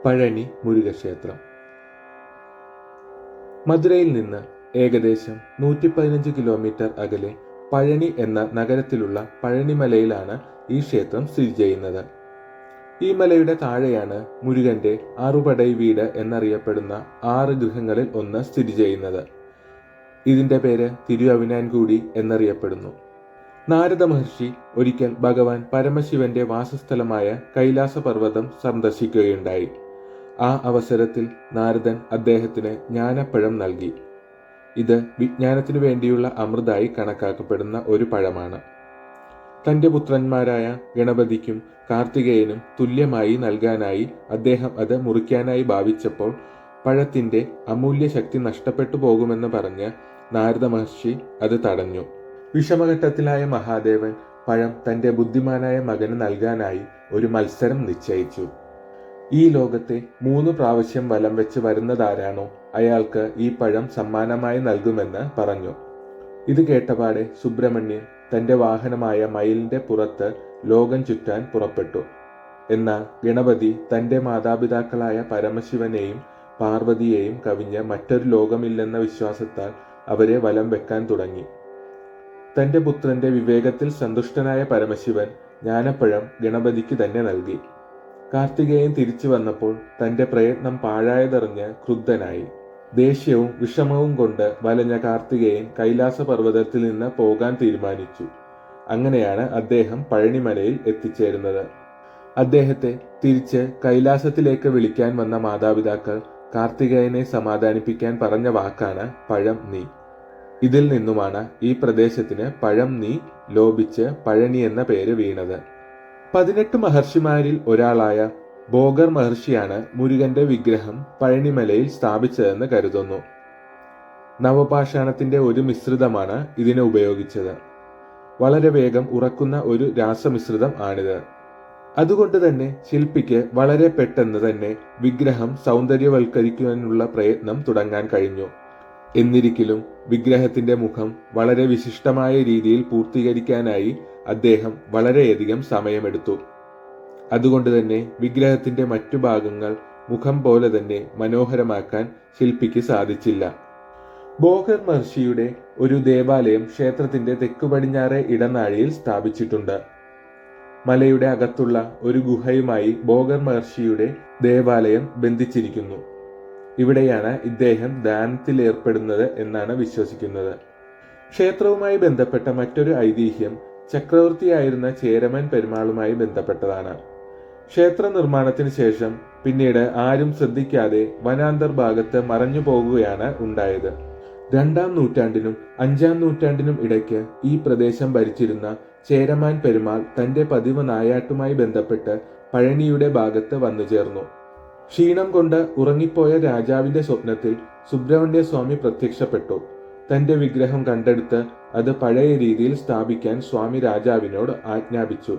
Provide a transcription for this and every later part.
പഴനി മുരുകക്ഷേത്രം. മധുരയിൽ നിന്ന് ഏകദേശം 115 കിലോമീറ്റർ അകലെ പഴനി എന്ന നഗരത്തിലുള്ള പഴനിമലയിലാണ് ഈ ക്ഷേത്രം സ്ഥിതി ചെയ്യുന്നത്. ഈ മലയുടെ താഴെയാണ് മുരുകന്റെ ആറുപടൈ വീട് എന്നറിയപ്പെടുന്ന 6 ഗൃഹങ്ങളിൽ ഒന്ന് സ്ഥിതി ചെയ്യുന്നത്. ഇതിന്റെ പേര് തിരുഅവിനാൻകൂടി എന്നറിയപ്പെടുന്നു. നാരദ മഹർഷി ഒരിക്കൽ ഭഗവാൻ പരമശിവന്റെ വാസസ്ഥലമായ കൈലാസപർവ്വതം സന്ദർശിക്കുകയുണ്ടായി. ആ അവസരത്തിൽ നാരദൻ അദ്ദേഹത്തിന് ജ്ഞാനപ്പഴം നൽകി. ഇത് വിജ്ഞാനത്തിനു വേണ്ടിയുള്ള അമൃതായി കണക്കാക്കപ്പെടുന്ന ഒരു പഴമാണ്. തന്റെ പുത്രന്മാരായ ഗണപതിക്കും കാർത്തികേയനും തുല്യമായി നൽകാനായി അദ്ദേഹം അത് മുറിക്കാനായി ഭാവിച്ചപ്പോൾ പഴത്തിന്റെ അമൂല്യ ശക്തി നഷ്ടപ്പെട്ടു പോകുമെന്ന് പറഞ്ഞ് നാരദ മഹർഷി അത് തടഞ്ഞു. വിഷമഘട്ടത്തിലായ മഹാദേവൻ പഴം തന്റെ ബുദ്ധിമാനായ മകന് നൽകാനായി ഒരു മത്സരം നിശ്ചയിച്ചു. ഈ ലോകത്തെ 3 പ്രാവശ്യം വലം വെച്ച് വരുന്നതാരാണോ അയാൾക്ക് ഈ പഴം സമ്മാനമായി നൽകുമെന്ന് പറഞ്ഞു. ഇത് കേട്ടപാടെ സുബ്രഹ്മണ്യൻ തന്റെ വാഹനമായ മയിലിന്റെ പുറത്ത് ലോകം ചുറ്റാൻ പുറപ്പെട്ടു. എന്നാൽ ഗണപതി തന്റെ മാതാപിതാക്കളായ പരമശിവനെയും പാർവതിയെയും കവിഞ്ഞ് മറ്റൊരു ലോകമില്ലെന്ന വിശ്വാസത്താൽ അവരെ വലം വെക്കാൻ തുടങ്ങി. തന്റെ പുത്രന്റെ വിവേകത്തിൽ സന്തുഷ്ടനായ പരമശിവൻ ജ്ഞാനപ്പഴം ഗണപതിക്ക് തന്നെ നൽകി. കാർത്തികേയൻ തിരിച്ചു വന്നപ്പോൾ തന്റെ പ്രയത്നം പാഴായതറിഞ്ഞ് ക്രുദ്ധനായി. ദേഷ്യവും വിഷമവും കൊണ്ട് വലഞ്ഞ കാർത്തികേയൻ കൈലാസപർവ്വതത്തിൽ നിന്ന് പോകാൻ തീരുമാനിച്ചു. അങ്ങനെയാണ് അദ്ദേഹം പഴനിമലയിൽ എത്തിച്ചേരുന്നത്. അദ്ദേഹത്തെ തിരിച്ച് കൈലാസത്തിലേക്ക് വിളിക്കാൻ വന്ന മാതാപിതാക്കൾ കാർത്തികേയനെ സമാധാനിപ്പിക്കാൻ പറഞ്ഞ വാക്കാണ് പഴം നീ. ഇതിൽ നിന്നുമാണ് ഈ പ്രദേശത്തിന് പഴം നീ ലോപിച്ച് പഴനി എന്ന പേര് വീണത്. 18 മഹർഷിമാരിൽ ഒരാളായ ഭോഗർ മഹർഷിയാണ് മുരുകന്റെ വിഗ്രഹം പഴനിമലയിൽ സ്ഥാപിച്ചതെന്ന് കരുതുന്നു. നവപാഷാണത്തിന്റെ ഒരു മിശ്രിതമാണ് ഇതിന് ഉപയോഗിച്ചത്. വളരെ വേഗം ഉറക്കുന്ന ഒരു രാസമിശ്രിതം ആണിത്. അതുകൊണ്ട് തന്നെ ശില്പിക്ക് വളരെ പെട്ടെന്ന് തന്നെ വിഗ്രഹം സൗന്ദര്യവൽക്കരിക്കുവാനുള്ള പ്രയത്നം തുടങ്ങാൻ കഴിഞ്ഞു. എന്നിരിക്കലും വിഗ്രഹത്തിന്റെ മുഖം വളരെ വിശിഷ്ടമായ രീതിയിൽ പൂർത്തീകരിക്കാനായി അദ്ദേഹം വളരെയധികം സമയമെടുത്തു. അതുകൊണ്ട് തന്നെ വിഗ്രഹത്തിന്റെ മറ്റു ഭാഗങ്ങൾ മുഖം പോലെ തന്നെ മനോഹരമാക്കാൻ ശില്പിക്ക് സാധിച്ചില്ല. ഭോഗർ മഹർഷിയുടെ ഒരു ദേവാലയം ക്ഷേത്രത്തിന്റെ തെക്കു പടിഞ്ഞാറെ ഇടനാഴിയിൽ സ്ഥാപിച്ചിട്ടുണ്ട്. മലയുടെ അകത്തുള്ള ഒരു ഗുഹയുമായി ഭോഗർ മഹർഷിയുടെ ദേവാലയം ബന്ധിച്ചിരിക്കുന്നു. ഇവിടെയാണ് ഇദ്ദേഹം ധ്യാനത്തിലേർപ്പെടുന്നത് എന്നാണ് വിശ്വസിക്കുന്നത്. ക്ഷേത്രവുമായി ബന്ധപ്പെട്ട മറ്റൊരു ഐതിഹ്യം ചക്രവർത്തിയായിരുന്ന ചേരമൻ പെരുമാളുമായി ബന്ധപ്പെട്ടതാണ്. ക്ഷേത്ര നിർമ്മാണത്തിന് ശേഷം പിന്നീട് ആരും ശ്രദ്ധിക്കാതെ വനാന്തർ ഭാഗത്ത് മറഞ്ഞു പോകുകയാണ് ഉണ്ടായത്. 2-ാം നൂറ്റാണ്ടിനും 5-ാം നൂറ്റാണ്ടിനും ഇടയ്ക്ക് ഈ പ്രദേശം ഭരിച്ചിരുന്ന ചേരമാൻ പെരുമാൾ തന്റെ പതിവ് നായാട്ടുമായി ബന്ധപ്പെട്ട് പഴനിയുടെ ഭാഗത്ത് വന്നു ചേർന്നു. ക്ഷീണം കൊണ്ട് ഉറങ്ങിപ്പോയ രാജാവിന്റെ സ്വപ്നത്തിൽ സുബ്രഹ്മണ്യ സ്വാമി പ്രത്യക്ഷപ്പെട്ടു. തന്റെ വിഗ്രഹം കണ്ടെടുത്ത് അത് പഴയ രീതിയിൽ സ്ഥാപിക്കാൻ സ്വാമി രാജാവിനോട് ആജ്ഞാപിച്ചു.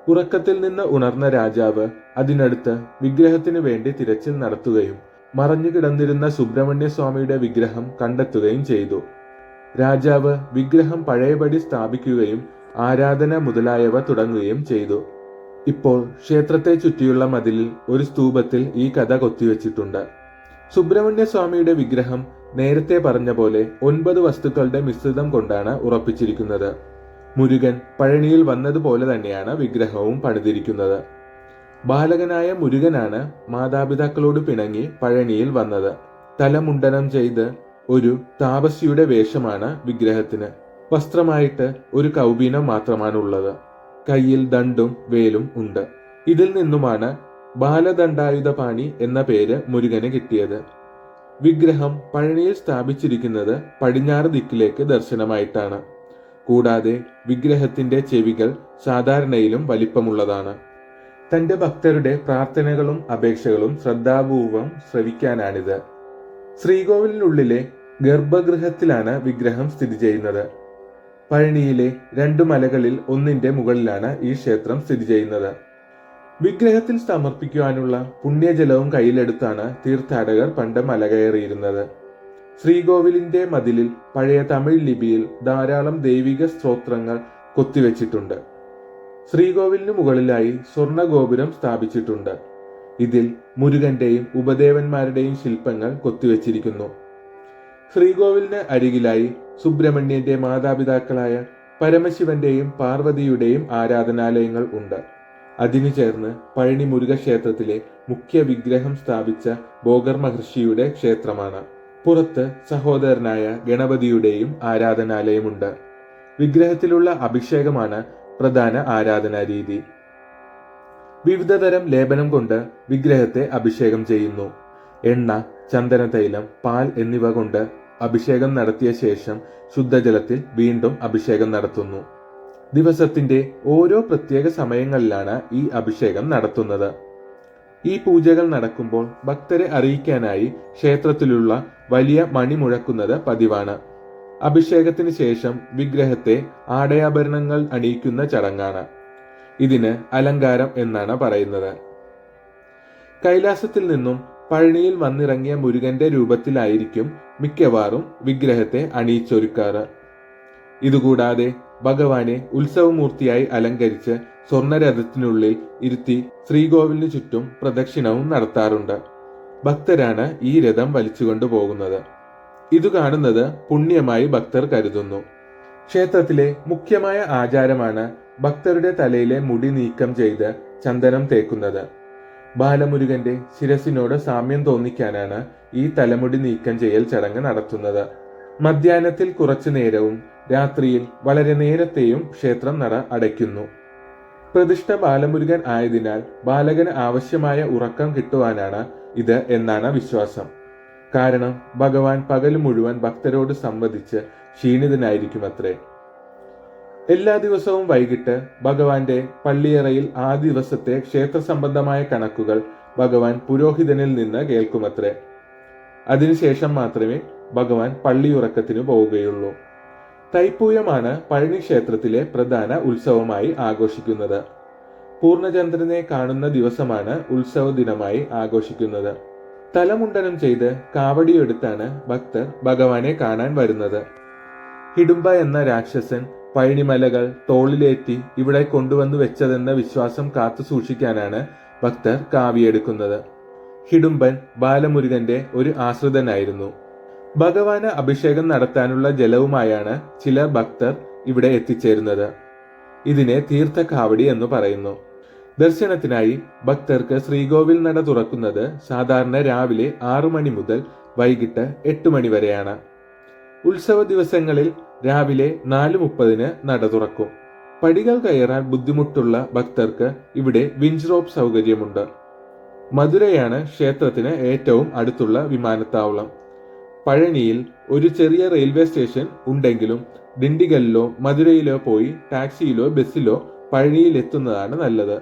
ഉറക്കത്തിൽ നിന്ന് ഉണർന്ന രാജാവ് അതിനടുത്ത് വിഗ്രഹത്തിനു വേണ്ടി തിരച്ചിൽ നടത്തുകയും മറഞ്ഞു കിടന്നിരുന്ന സുബ്രഹ്മണ്യ സ്വാമിയുടെ വിഗ്രഹം കണ്ടെത്തുകയും ചെയ്തു. രാജാവ് വിഗ്രഹം പഴയപടി സ്ഥാപിക്കുകയും ആരാധന മുതലായവ തുടങ്ങുകയും ചെയ്തു. ഇപ്പോൾ ക്ഷേത്രത്തെ ചുറ്റിയുള്ള മതിലിൽ ഒരു സ്തൂപത്തിൽ ഈ കഥ കൊത്തിവെച്ചിട്ടുണ്ട്. സുബ്രഹ്മണ്യ സ്വാമിയുടെ വിഗ്രഹം നേരത്തെ പറഞ്ഞ പോലെ 9 വസ്തുക്കളുടെ മിശ്രിതം കൊണ്ടാണ് ഉറപ്പിച്ചിരിക്കുന്നത്. മുരുകൻ പഴനിയിൽ വന്നതുപോലെ തന്നെയാണ് വിഗ്രഹവും പണിതിരിക്കുന്നത്. ബാലകനായ മുരുകനാണ് മാതാപിതാക്കളോട് പിണങ്ങി പഴനിയിൽ വന്നത്. തലമുണ്ടനം ചെയ്ത് ഒരു താപസിയുടെ വേഷമാണ് വിഗ്രഹത്തിന്. വസ്ത്രമായിട്ട് ഒരു കൗപീനം മാത്രമാണുള്ളത്. കയ്യിൽ ദണ്ടും വേലും ഉണ്ട്. ഇതിൽ നിന്നുമാണ് ബാലദണ്ഡായുധപാണി എന്ന പേര് മുരുകന് കിട്ടിയത്. വിഗ്രഹം പഴനിയിൽ സ്ഥാപിച്ചിരിക്കുന്നത് പടിഞ്ഞാറ് ദിക്കിലേക്ക് ദർശനമായിട്ടാണ്. കൂടാതെ വിഗ്രഹത്തിന്റെ ചെവികൾ സാധാരണയിലും വലിപ്പമുള്ളതാണ്. തന്റെ ഭക്തരുടെ പ്രാർത്ഥനകളും അപേക്ഷകളും ശ്രദ്ധാപൂർവം ശ്രവിക്കാനാണിത്. ശ്രീകോവിലിനുള്ളിലെ ഗർഭഗൃഹത്തിലാണ് വിഗ്രഹം സ്ഥിതി ചെയ്യുന്നത്. പഴനിയിലെ 2 മലകളിൽ ഒന്നിന്റെ മുകളിലാണ് ഈ ക്ഷേത്രം സ്ഥിതി ചെയ്യുന്നത്. വിഗ്രഹത്തിൽ സമർപ്പിക്കുവാനുള്ള പുണ്യജലവും കയ്യിലെടുത്താണ് തീർത്ഥാടകർ പണ്ട് മല കയറിയിരുന്നത്. ശ്രീകോവിലിന്റെ മതിലിൽ പഴയ തമിഴ് ലിപിയിൽ ധാരാളം ദൈവിക സ്തോത്രങ്ങൾ കൊത്തിവെച്ചിട്ടുണ്ട്. ശ്രീകോവിലിനു മുകളിലായി സ്വർണ്ണ ഗോപുരം സ്ഥാപിച്ചിട്ടുണ്ട്. ഇതിൽ മുരുകന്റെയും ഉപദേവന്മാരുടെയും ശില്പങ്ങൾ കൊത്തിവെച്ചിരിക്കുന്നു. ശ്രീകോവിലിന് അരികിലായി സുബ്രഹ്മണ്യന്റെ മാതാപിതാക്കളായ പരമശിവന്റെയും പാർവതിയുടെയും ആരാധനാലയങ്ങൾ ഉണ്ട്. അതിനു ചേർന്ന് പഴനി മുരുകക്ഷേത്രത്തിലെ മുഖ്യ വിഗ്രഹം സ്ഥാപിച്ച ഭോഗർ മഹർഷിയുടെ ക്ഷേത്രമാണ്. പുറത്ത് സഹോദരനായ ഗണപതിയുടെയും ആരാധനാലയമുണ്ട്. വിഗ്രഹത്തിലുള്ള അഭിഷേകമാണ് പ്രധാന ആരാധനാ രീതി. വിവിധതരം ലേപനം കൊണ്ട് വിഗ്രഹത്തെ അഭിഷേകം ചെയ്യുന്നു. എണ്ണ, ചന്ദനതൈലം, പാൽ എന്നിവ കൊണ്ട് അഭിഷേകം നടത്തിയ ശേഷം ശുദ്ധജലത്തിൽ വീണ്ടും അഭിഷേകം നടത്തുന്നു. ദിവസത്തിന്റെ ഓരോ പ്രത്യേക സമയങ്ങളിലാണ് ഈ അഭിഷേകം നടത്തുന്നത്. ഈ പൂജകൾ നടക്കുമ്പോൾ ഭക്തരെ അറിയിക്കാനായി ക്ഷേത്രത്തിലുള്ള വലിയ മണി മുഴക്കുന്നത് പതിവാണ്. അഭിഷേകത്തിന് ശേഷം വിഗ്രഹത്തെ ആടയാഭരണങ്ങൾ അണിയിക്കുന്ന ചടങ്ങാണ്. ഇതിന് അലങ്കാരം എന്നാണ് പറയുന്നത്. കൈലാസത്തിൽ നിന്നും പഴനിയിൽ വന്നിറങ്ങിയ മുരുകന്റെ രൂപത്തിലായിരിക്കും മിക്കവാറും വിഗ്രഹത്തെ അണിയിച്ചൊരുക്കാറ്. ഇതുകൂടാതെ ഭഗവാനെ ഉത്സവമൂർത്തിയായി അലങ്കരിച്ച് സ്വർണരഥത്തിനുള്ളിൽ ഇരുത്തി ശ്രീകോവിലിനു ചുറ്റും പ്രദക്ഷിണവും നടത്താറുണ്ട്. ഭക്തരാണ് ഈ രഥം വലിച്ചുകൊണ്ടു പോകുന്നത്. ഇത് കാണുന്നത് പുണ്യമായി ഭക്തർ കരുതുന്നു. ക്ഷേത്രത്തിലെ മുഖ്യമായ ആചാരമാണ് ഭക്തരുടെ തലയിലെ മുടി നീക്കം ചെയ്ത് ചന്ദനം തേക്കുന്നത്. ബാലമുരുകന്റെ ശിരസിനോട് സാമ്യം തോന്നിക്കാനാണ് ഈ തലമുടി നീക്കം ചെയ്യൽ ചടങ്ങ് നടത്തുന്നത്. മധ്യാഹ്നത്തിൽ കുറച്ചു നേരവും രാത്രിയിൽ വളരെ നേരത്തെയും ക്ഷേത്രം നട അടയ്ക്കുന്നു. പ്രതിഷ്ഠ ബാലമുരുകൻ ആയതിനാൽ ബാലകന് ആവശ്യമായ ഉറക്കം കിട്ടുവാനാണ് ഇത് എന്നാണ് വിശ്വാസം. കാരണം ഭഗവാൻ പകൽ മുഴുവൻ ഭക്തരോട് സംവദിച്ച് ക്ഷീണിതനായിരിക്കുമത്രേ. എല്ലാ ദിവസവും വൈകിട്ട് ഭഗവാന്റെ പള്ളിയറയിൽ ആ ദിവസത്തെ ക്ഷേത്ര സംബന്ധമായ കണക്കുകൾ ഭഗവാൻ പുരോഹിതനിൽ നിന്ന് കേൾക്കുമത്രേ. അതിനുശേഷം മാത്രമേ ഭഗവാൻ പള്ളിയുറക്കത്തിന് പോവുകയുള്ളൂ. തൈപ്പൂയമാണ് പഴനി ക്ഷേത്രത്തിലെ പ്രധാന ഉത്സവമായി ആഘോഷിക്കുന്നത്. പൂർണ്ണചന്ദ്രനെ കാണുന്ന ദിവസമാണ് ഉത്സവ ദിനമായി ആഘോഷിക്കുന്നത്. തലമുണ്ടനം ചെയ്ത് കാവടിയെടുത്താണ് ഭക്തർ ഭഗവാനെ കാണാൻ വരുന്നത്. ഹിഡുംബ എന്ന രാക്ഷസൻ പഴനിമലകൾ തോളിലേറ്റി ഇവിടെ കൊണ്ടുവന്നു വെച്ചതെന്ന വിശ്വാസം കാത്തു സൂക്ഷിക്കാനാണ് ഭക്തർ കാവിയെടുക്കുന്നത്. ഹിഡുംബൻ ബാലമുരുകന്റെ ഒരു ആശ്രിതനായിരുന്നു. ഭഗവാന് അഭിഷേകം നടത്താനുള്ള ജലവുമായാണ് ചില ഭക്തർ ഇവിടെ എത്തിച്ചേരുന്നത്. ഇതിനെ തീർത്ഥകാവടി എന്ന് പറയുന്നു. ദർശനത്തിനായി ഭക്തർക്ക് ശ്രീകോവിൽ നട തുറക്കുന്നത് സാധാരണ രാവിലെ 6 മണി മുതൽ വൈകിട്ട് 8 മണി വരെയാണ്. ഉത്സവ ദിവസങ്ങളിൽ രാവിലെ 4:30 നട തുറക്കും. പടികൾ കയറാൻ ബുദ്ധിമുട്ടുള്ള ഭക്തർക്ക് ഇവിടെ വിഞ്ച് റോപ്പ് സൗകര്യമുണ്ട്. മധുരയാണ് ക്ഷേത്രത്തിന് ഏറ്റവും അടുത്തുള്ള വിമാനത്താവളം. പഴനിയിൽ ഒരു ചെറിയ റെയിൽവേ സ്റ്റേഷൻ ഉണ്ടെങ്കിലും ഡിണ്ടിഗലിലോ മധുരയിലോ പോയി ടാക്സിയിലോ ബസ്സിലോ പഴനിയിൽ എത്തുന്നതാണ് നല്ലത്.